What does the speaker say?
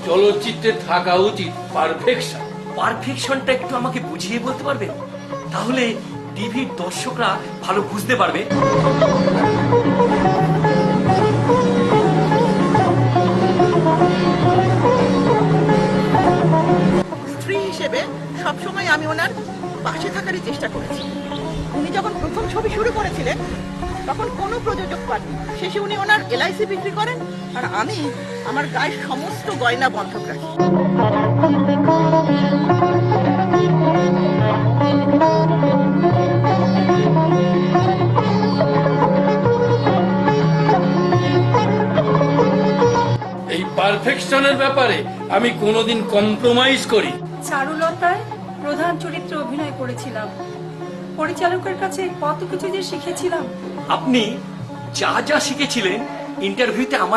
চলচ্চিত্রে থাকা উচিত পারফেকশন। পারফেকশনটা একটু আমাকে বুঝিয়ে বলতে পারবেন? তাহলে টিভির দর্শকরা ভালো বুঝতে পারবে। স্ত্রী হিসেবে সবসময় আমি ওনার পাশে থাকারই চেষ্টা করেছি। উনি যখন প্রথম ছবি শুরু করেছিলেন তখন কোনো প্রযোজক পাননি। শেষে উনি ওনার LIC বিক্রি করেন, আর আমি আমার গায়ের সমস্ত গয়না বন্ধক রাখি। এই পারফেকশনের ব্যাপারে আমি কোনোদিন কম্প্রোমাইজ করি। চারুলতায় প্রধান চরিত্রে অভিনয় করেছিলাম, পরিচালকের কাছে কত কিছু যে শিখেছিলাম। আপনি যা যা শিখেছিলেন ইন্টারভিউতে আমায়